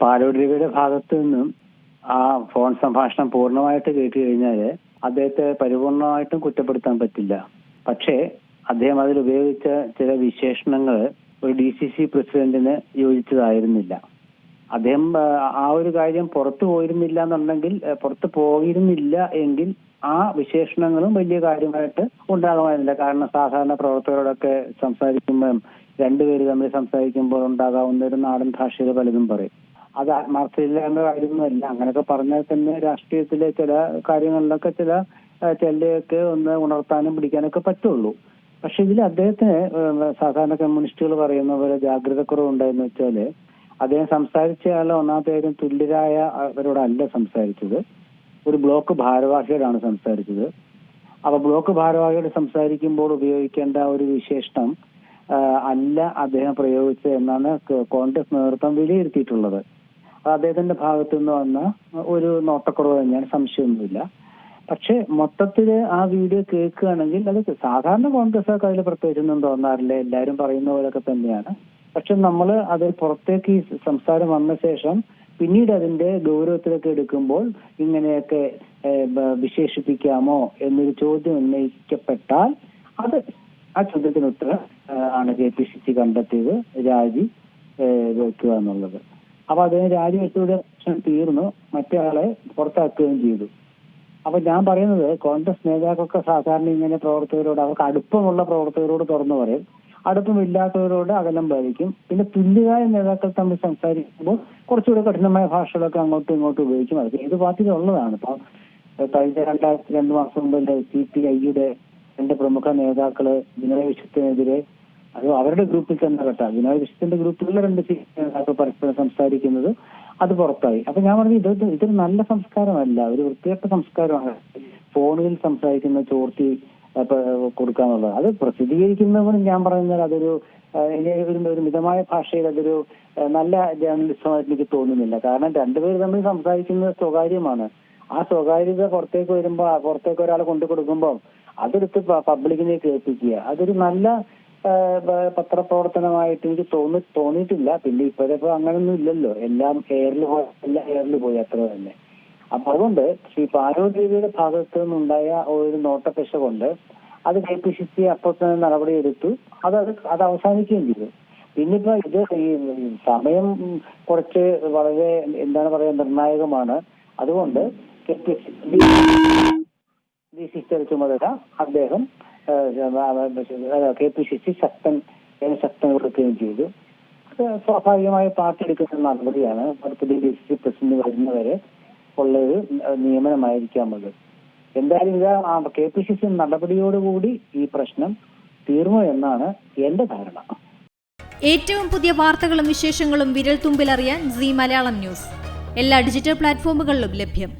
പാലോട് രവിയുടെ ഭാഗത്തു നിന്നും ആ ഫോൺ സംഭാഷണം പൂർണ്ണമായിട്ട് കേട്ട് കഴിഞ്ഞാൽ അദ്ദേഹത്തെ പരിപൂർണമായിട്ടും കുറ്റപ്പെടുത്താൻ പറ്റില്ല. പക്ഷേ അദ്ദേഹം അതിൽ ഉപയോഗിച്ച ചില വിശേഷണങ്ങൾ ഒരു DCC പ്രസിഡന്റിന് യോജിച്ചതായിരുന്നില്ല. അദ്ദേഹം ആ ഒരു കാര്യം പുറത്തു പോയിരുന്നില്ല എന്നുണ്ടെങ്കിൽ, പുറത്തു പോയിരുന്നില്ല എങ്കിൽ ആ വിശേഷണങ്ങളും വലിയ കാര്യമായിട്ട് ഉണ്ടാകുമായിരുന്നില്ല. കാരണം സാധാരണ പ്രവർത്തകരോടൊക്കെ സംസാരിക്കുമ്പോൾ രണ്ടുപേര് തമ്മിൽ സംസാരിക്കുമ്പോൾ ഉണ്ടാകാവുന്ന ഒരു നാടൻ ഭാഷയിൽ പലതും പറയും. അത് ആത്മാർത്ഥയില്ലാത്ത കാര്യമൊന്നുമല്ല. അങ്ങനെയൊക്കെ പറഞ്ഞാൽ തന്നെ രാഷ്ട്രീയത്തിലെ ചില കാര്യങ്ങളിലൊക്കെ ചിലയൊക്കെ ഒന്ന് ഉണർത്താനും പിടിക്കാനൊക്കെ പറ്റുള്ളൂ. പക്ഷെ ഇതിൽ അദ്ദേഹത്തിന് സാധാരണ കമ്മ്യൂണിസ്റ്റുകൾ പറയുന്ന പോലെ ജാഗ്രതക്കുറവുണ്ടായെന്ന് വെച്ചാല്, അദ്ദേഹം സംസാരിച്ചയാൾ ഒന്നാമത്തെ കാര്യം തുല്യരായ അവരോടല്ല സംസാരിച്ചത്, ഒരു ബ്ലോക്ക് ഭാരവാഹിയോടാണ് സംസാരിച്ചത്. അപ്പൊ ബ്ലോക്ക് ഭാരവാഹിയോട് സംസാരിക്കുമ്പോൾ ഉപയോഗിക്കേണ്ട ഒരു വിശേഷണം അല്ല അദ്ദേഹം പ്രയോഗിച്ചത് എന്നാണ് കോൺഗ്രസ് നേതൃത്വം വിലയിരുത്തിയിട്ടുള്ളത്. അത് അദ്ദേഹത്തിന്റെ ഭാഗത്തു നിന്ന് വന്ന ഒരു നോട്ടക്കുറവ് തന്നെയാണ്, സംശയമൊന്നുമില്ല. പക്ഷെ മൊത്തത്തില് ആ വീഡിയോ കേൾക്കുകയാണെങ്കിൽ അത് സാധാരണ കോൺഗ്രസ്സുകാർക്ക് അതിൽ പ്രത്യേകിച്ചൊന്നും തോന്നാറില്ല, എല്ലാവരും പറയുന്ന പോലൊക്കെ തന്നെയാണ്. പക്ഷെ നമ്മൾ അത് പുറത്തേക്ക് ഈ സംസാരം വന്ന ശേഷം പിന്നീട് അതിന്റെ ഗൗരവത്തിലൊക്കെ എടുക്കുമ്പോൾ ഇങ്ങനെയൊക്കെ വിശേഷിപ്പിക്കാമോ എന്നൊരു ചോദ്യം ഉന്നയിക്കപ്പെട്ടാൽ അത് ആ ചോദ്യത്തിന് ഉത്തരം ആണ് KPCC കണ്ടെത്തിയത്, രാജി വെക്കുക എന്നുള്ളത്. അപ്പൊ അദ്ദേഹം രാജി വെച്ചയുടെ പ്രശ്നം തീർന്നു, മറ്റേ ആളെ പുറത്താക്കുകയും ചെയ്തു. അപ്പൊ ഞാൻ പറയുന്നത്, കോൺഗ്രസ് നേതാക്കൾക്ക് സാധാരണ ഇങ്ങനെ പ്രവർത്തകരോട്, അവർക്ക് അടുപ്പമുള്ള പ്രവർത്തകരോട് തുറന്നു പറയും, അടുപ്പമില്ലാത്തവരോട് അകലം പാലിക്കും. പിന്നെ തുല്യരായ നേതാക്കൾ തമ്മിൽ സംസാരിക്കുമ്പോൾ കുറച്ചുകൂടെ കഠിനമായ ഭാഷകളൊക്കെ അങ്ങോട്ടും ഇങ്ങോട്ടും ഉപയോഗിക്കും. അത് ഏത് പാർട്ടിയിലുള്ളതാണ്. ഇപ്പൊ കഴിഞ്ഞ 2 മാസം മുമ്പ് CPI-യുടെ 2 പ്രമുഖ നേതാക്കള് ബിനോയ് വിശ്വത്തിനെതിരെ, അത് അവരുടെ ഗ്രൂപ്പിൽ തന്നെ ബിനോയ് വിശ്വത്തിന്റെ ഗ്രൂപ്പിലുള്ള 2 നേതാക്കൾ പരസ്പരം സംസാരിക്കുന്നത് അത് പുറത്തായി. അപ്പൊ ഞാൻ പറഞ്ഞു, ഇതൊരു നല്ല സംസ്കാരമല്ല, ഒരു വൃത്തികെട്ട സംസ്കാരമാണ് ഫോണിൽ സംസാരിക്കുന്ന ചോർത്തി കൊടുക്കാന്നുള്ളത്. അത് പ്രസിദ്ധീകരിക്കുന്നവരും ഞാൻ പറയുന്നത് അതൊരു മിതമായ ഭാഷയിൽ അതൊരു നല്ല ജേർണലിസമായിട്ട് എനിക്ക് തോന്നുന്നില്ല. കാരണം രണ്ടുപേർ തമ്മിൽ സംസാരിക്കുന്നത് സ്വകാര്യമാണ്. ആ സ്വകാര്യത പുറത്തേക്ക് വരുമ്പോൾ, പുറത്തേക്ക് ഒരാൾ കൊണ്ടു കൊടുക്കുമ്പോൾ അതെടുത്ത് പബ്ലിക്കിനെ കേൾപ്പിക്കുക, അതൊരു നല്ല പത്രപ്രവർത്തനമായിട്ട് എനിക്ക് തോന്നിയിട്ടില്ല. പിന്നെ ഇപ്പോഴപ്പോ അങ്ങനൊന്നും ഇല്ലല്ലോ, എല്ലാം എയറിൽ പോയി അത്ര തന്നെ. അപ്പൊ അതുകൊണ്ട് ശ്രീ പാലോട് രവിയുടെ ഭാഗത്തു നിന്നുണ്ടായ ഒരു നോട്ടപ്പെശ കൊണ്ട് അത് KPCC അപ്പോൾ തന്നെ നടപടിയെടുത്തു, അത് അവസാനിക്കുകയും ചെയ്തു. പിന്നിപ്പോ ഇത് ഈ സമയം കുറച്ച് വളരെ എന്താണ് പറയാ നിർണായകമാണ്. അതുകൊണ്ട് DCC ചുമതല അദ്ദേഹം KPCC ശക്തൻ കൊടുക്കുകയും ചെയ്തു. സ്വാഭാവികമായി പാർട്ടി എടുക്കുന്ന നടപടിയാണ്. പുതിയ DCC പ്രസിഡന്റ് വരുന്നവരെ ഉള്ളൊരു നിയമനമായിരിക്കാമത്. എന്തായാലും ഇത് KPCC നടപടിയോടുകൂടി ഈ പ്രശ്നം തീർന്നു എന്നാണ് എന്റെ ധാരണ. ഏറ്റവും പുതിയ വാർത്തകളും വിശേഷങ്ങളും വിരൽ തുമ്പിലറിയാൻ Zee മലയാളം ന്യൂസ് എല്ലാ ഡിജിറ്റൽ പ്ലാറ്റ്ഫോമുകളിലും ലഭ്യം.